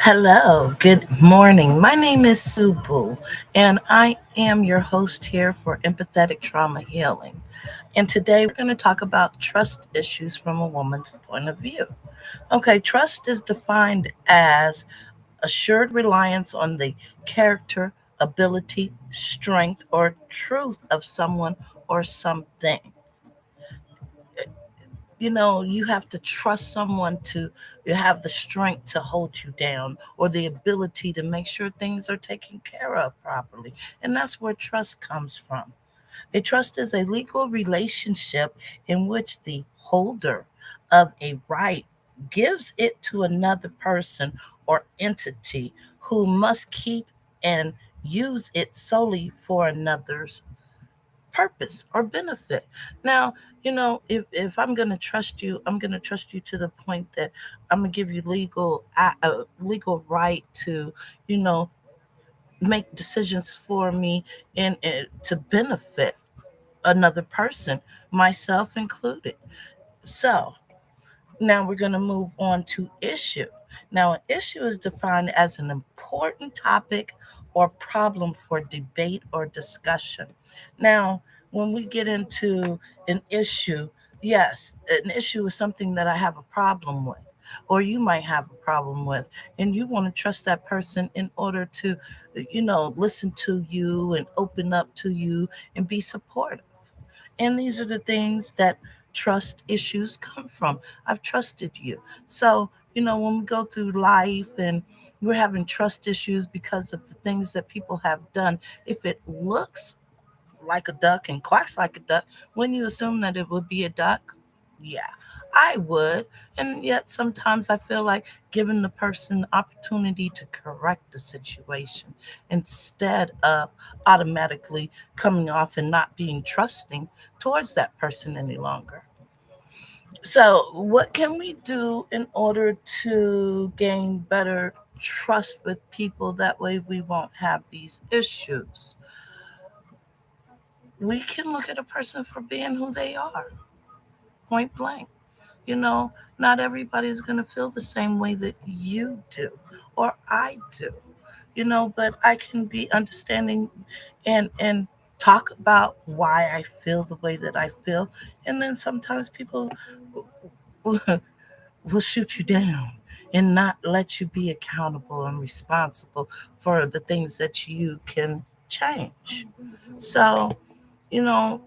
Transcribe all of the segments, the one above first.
Hello, good morning. My name is Subu, and I am your host here for Empathetic Trauma Healing. And today we're going to talk about trust issues from a woman's point of view. Okay, trust is defined as assured reliance on the character, ability, strength, or truth of someone or something. You have to trust someone to have the strength to hold you down or the ability to make sure things are taken care of properly. And that's where trust comes from. A trust is a legal relationship in which the holder of a right gives it to another person or entity who must keep and use it solely for another's purpose or benefit. Now, if I'm going to trust you, I'm going to trust you to the point that I'm going to give you legal right to, you know, make decisions for me and to benefit another person, myself included. So, now we're going to move on to issue. Now, an issue is defined as an important topic or problem for debate or discussion. Now, when we get into an issue, yes, an issue is something that I have a problem with, or you might have a problem with, and you want to trust that person in order to, listen to you and open up to you and be supportive. And these are the things that trust issues come from. I've trusted you. So, when we go through life and we're having trust issues because of the things that people have done, if it looks like a duck and quacks like a duck, wouldn't you assume that it would be a duck? Yeah, I would. And yet sometimes I feel like giving the person the opportunity to correct the situation instead of automatically coming off and not being trusting towards that person any longer. So, what can we do in order to gain better trust with people? That way we won't have these issues. We can look at a person for being who they are, point blank. You know, not everybody's going to feel the same way that you do or I do, but I can be understanding and talk about why I feel the way that I feel. And then sometimes people will, will shoot you down and not let you be accountable and responsible for the things that you can change. So,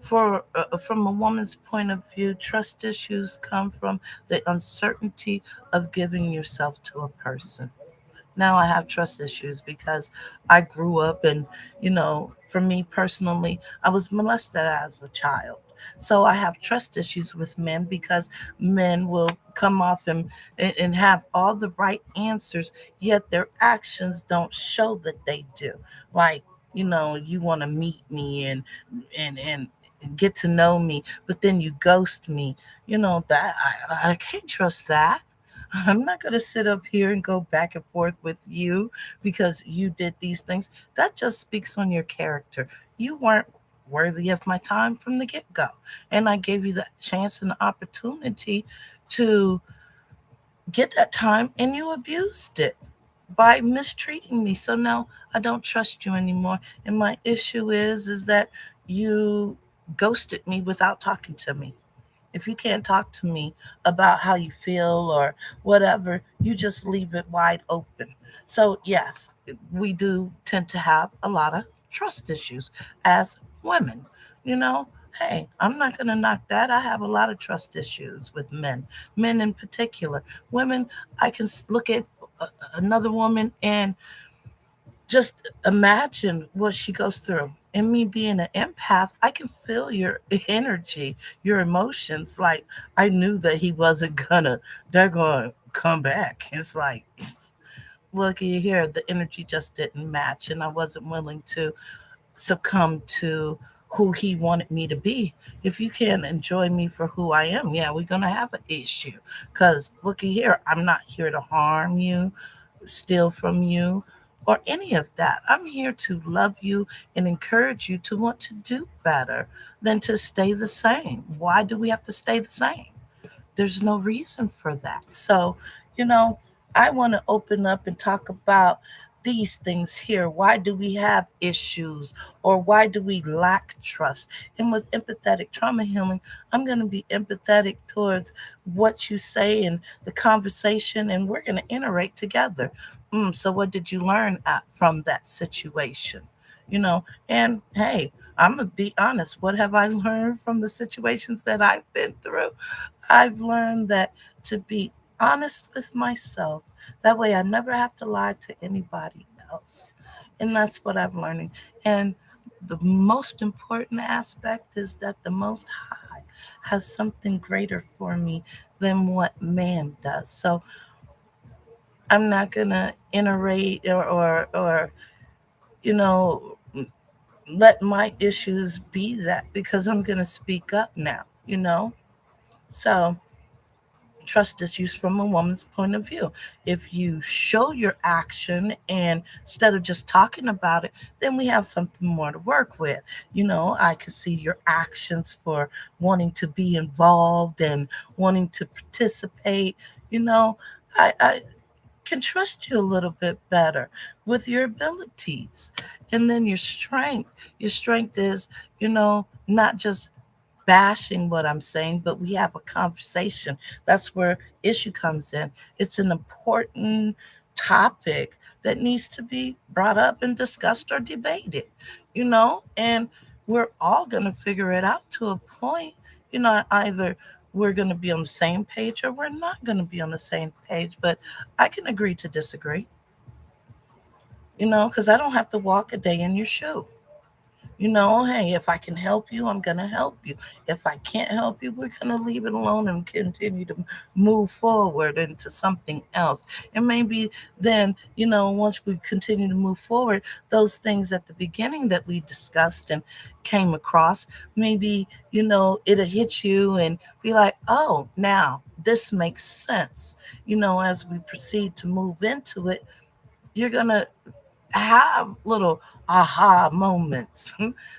for from a woman's point of view, trust issues come from the uncertainty of giving yourself to a person. Now I have trust issues because I grew up and, for me personally, I was molested as a child. So I have trust issues with men because men will come off and have all the right answers, yet their actions don't show that they do. Like, you want to meet me and get to know me, but then you ghost me. That I can't trust that. I'm not going to sit up here and go back and forth with you because you did these things. That just speaks on your character. You weren't worthy of my time from the get go. And I gave you the chance and the opportunity to get that time, and you abused it by mistreating me. So now I don't trust you anymore. And my issue is that you ghosted me without talking to me. If you can't talk to me about how you feel or whatever, you just leave it wide open. So, yes, we do tend to have a lot of trust issues as women. You know, hey, I'm not going to knock that. I have a lot of trust issues with men in particular. Women, I can look at another woman and just imagine what she goes through. And me being an empath, I can feel your energy, your emotions. Like I knew that he wasn't gonna, they're gonna come back. It's like, looky here, the energy just didn't match, and I wasn't willing to succumb to who he wanted me to be. If you can't enjoy me for who I am, yeah, we're gonna have an issue. Cause looky here, I'm not here to harm you, steal from you, or any of that. I'm here to love you and encourage you to want to do better than to stay the same. Why do we have to stay the same? There's no reason for that. So, you know, I want to open up and talk about these things here. Why do we have issues, or why do we lack trust? And with empathetic trauma healing, I'm going to be empathetic towards what you say and the conversation, and we're going to iterate together. So, what did you learn from that situation? And hey, I'm going to be honest. What have I learned from the situations that I've been through? I've learned that to be honest with myself, that way I never have to lie to anybody else. And that's what I'm learning. And the most important aspect is that the Most High has something greater for me than what man does. So I'm not going to iterate or, you know, let my issues be that, because I'm going to speak up now. So trust is used from a woman's point of view. If you show your action and instead of just talking about it, then we have something more to work with. I can see your actions for wanting to be involved and wanting to participate. You know, I can trust you a little bit better with your abilities. And then your strength. Your strength is, not just bashing what I'm saying, but we have a conversation. That's where issue comes in. It's an important topic that needs to be brought up and discussed or debated, and we're all going to figure it out to a point. Either we're going to be on the same page or we're not going to be on the same page, but I can agree to disagree, because I don't have to walk a day in your shoe. Hey, if I can help you, I'm going to help you. If I can't help you, we're going to leave it alone and continue to move forward into something else. And maybe then, once we continue to move forward, those things at the beginning that we discussed and came across, maybe, it'll hit you and be like, oh, now this makes sense. As we proceed to move into it, you're going to have little aha moments.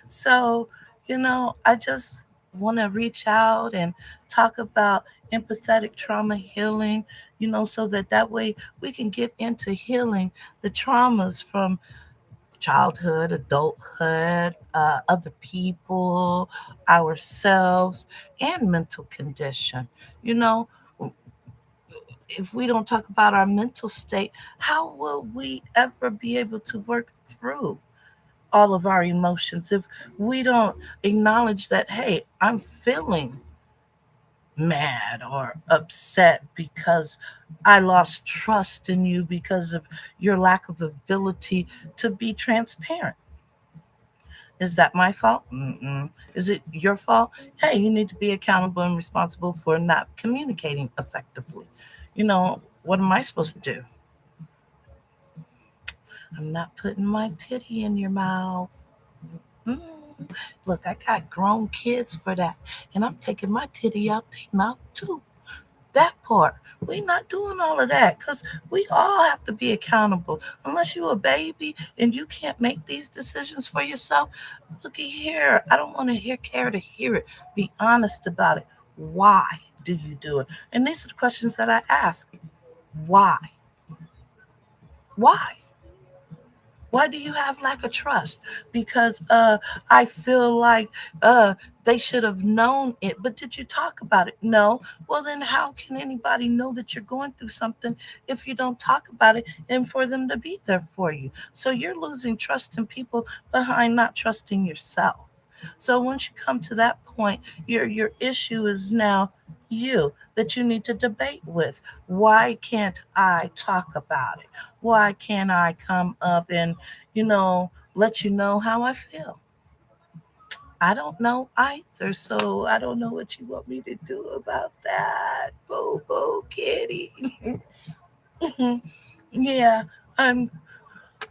So, I just want to reach out and talk about empathetic trauma healing, so that way we can get into healing the traumas from childhood, adulthood, other people, ourselves, and mental condition. You know, if we don't talk about our mental state, how will we ever be able to work through all of our emotions if we don't acknowledge that, hey, I'm feeling mad or upset because I lost trust in you because of your lack of ability to be transparent? Is that my fault? Mm-mm. Is it your fault? Hey, you need to be accountable and responsible for not communicating effectively. What am I supposed to do? I'm not putting my titty in your mouth. Mm. Look, I got grown kids for that. And I'm taking my titty out their mouth too. That part. We not doing all of that because we all have to be accountable. Unless you're a baby and you can't make these decisions for yourself, looky here. I don't want to care to hear it. Be honest about it. Why do you do it? And these are the questions that I ask. Why? Why? Why do you have lack of trust? Because I feel like they should have known it, but did you talk about it? No. Well, then how can anybody know that you're going through something if you don't talk about it and for them to be there for you? So you're losing trust in people behind not trusting yourself. So once you come to that point, your issue is now you that you need to debate with. Why can't I talk about it? Why can't I come up and, let you know how I feel? I don't know either, so I don't know what you want me to do about that. Boo boo kitty. Yeah, I'm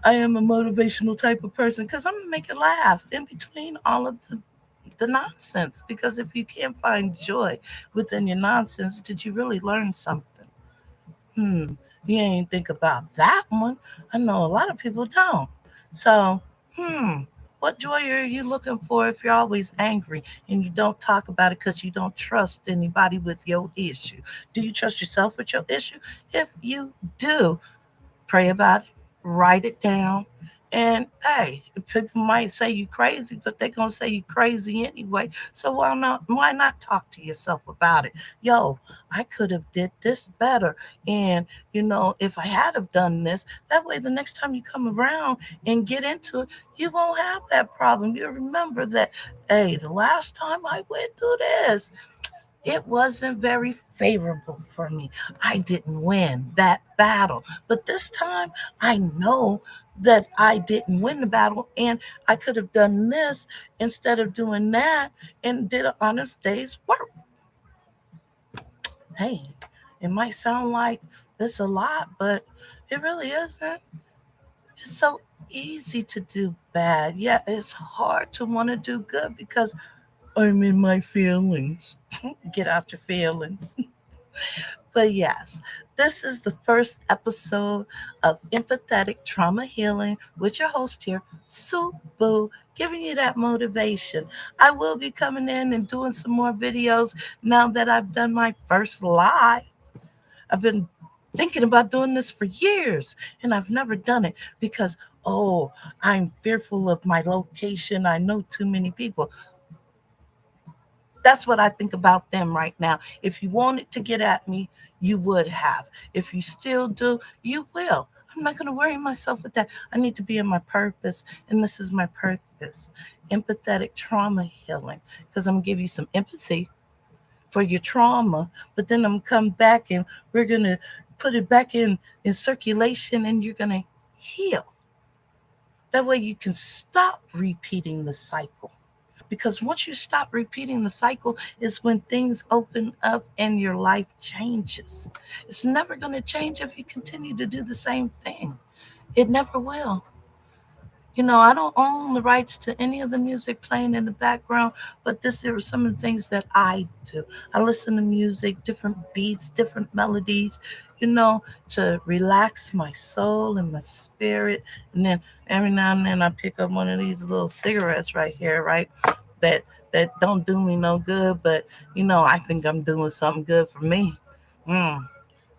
I am a motivational type of person because I'm gonna make you laugh in between all of the nonsense. Because if you can't find joy within your nonsense, did you really learn something? Hmm, you ain't think about that one. I know a lot of people don't. So, hmm, What joy are you looking for if you're always angry and you don't talk about it because you don't trust anybody with your issue? Do you trust yourself with your issue? If you do, pray about it, write it down. And hey, people might say you crazy, but they're gonna say you crazy anyway. So why not talk to yourself about it? Yo, I could have did this better. And if I had have done this, that way the next time you come around and get into it, you won't have that problem. You remember that, hey, the last time I went through this, it wasn't very favorable for me. I didn't win that battle. But this time, I know that I didn't win the battle and I could have done this instead of doing that and did an honest day's work. Hey, it might sound like it's a lot, but it really isn't. It's so easy to do bad. Yeah, it's hard to want to do good because I'm in my feelings. Get out your feelings. But yes, this is the first episode of Empathetic Trauma Healing with your host here, Sue Boo, giving you that motivation. I will be coming in and doing some more videos now that I've done my first live. I've been thinking about doing this for years and I've never done it because, oh, I'm fearful of my location. I know too many people. That's what I think about them right now. If you wanted to get at me, you would have. If you still do, you will. I'm not going to worry myself with that. I need to be in my purpose, and this is my purpose, empathetic trauma healing, because I'm going to give you some empathy for your trauma, but then I'm going to come back and we're going to put it back in circulation and you're going to heal. That way you can stop repeating the cycle. Because once you stop repeating the cycle is when things open up and your life changes. It's never going to change if you continue to do the same thing. It never will. I don't own the rights to any of the music playing in the background, but this are some of the things that I do. I listen to music, different beats, different melodies, to relax my soul and my spirit. And then every now and then I pick up one of these little cigarettes right here, right? That that don't do me no good, but I think I'm doing something good for me. Mm,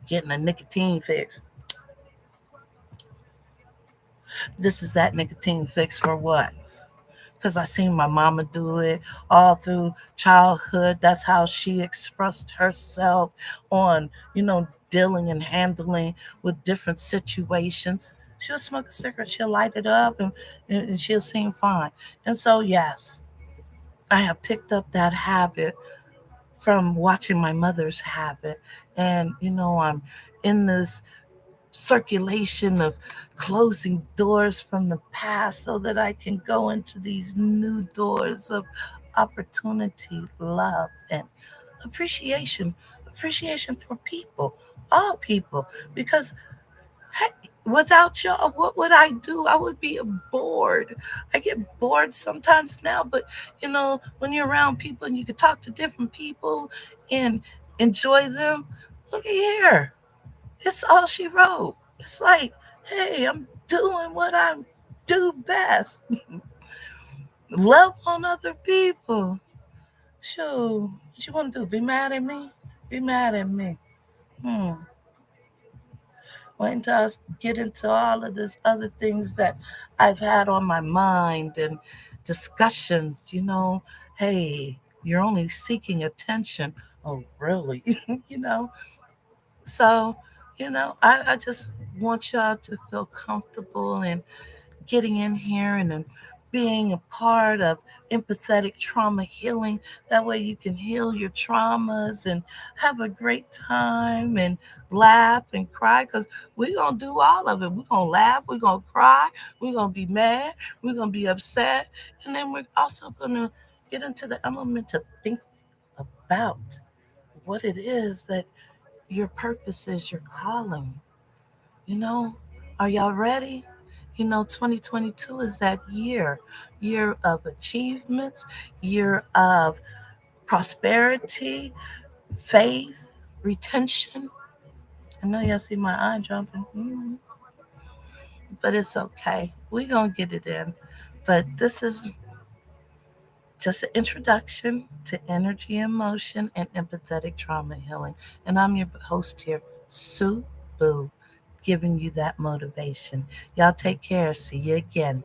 getting a nicotine fix. This is that nicotine fix for what? Because I seen my mama do it all through childhood. That's how she expressed herself on, dealing and handling with different situations. She'll smoke a cigarette, she'll light it up, and she'll seem fine. And so, yes, I have picked up that habit from watching my mother's habit. And, I'm in this circulation of closing doors from the past so that I can go into these new doors of opportunity, love, and appreciation. Appreciation for people, all people. Because hey, without y'all, what would I do? I would be bored. I get bored sometimes now, but when you're around people and you can talk to different people and enjoy them, look at here. It's all she wrote. It's like, hey, I'm doing what I do best. Love on other people. Sure. What you want to do? Be mad at me? Be mad at me. Hmm. Wait until I get into all of this other things that I've had on my mind and discussions, hey, you're only seeking attention. Oh, really? you know? So, I just want y'all to feel comfortable and getting in here and then being a part of empathetic trauma healing. That way you can heal your traumas and have a great time and laugh and cry because we're going to do all of it. We're going to laugh, we're going to cry, we're going to be mad, we're going to be upset. And then we're also going to get into the element to think about what it is that your purpose is, your calling. You know, are y'all ready? 2022 is that year of achievements, year of prosperity, faith, retention. I know y'all see my eye jumping, but it's okay. We're going to get it in. But this is just an introduction to energy, emotion, and empathetic trauma healing. And I'm your host here, Sue Boo, giving you that motivation. Y'all take care. See you again.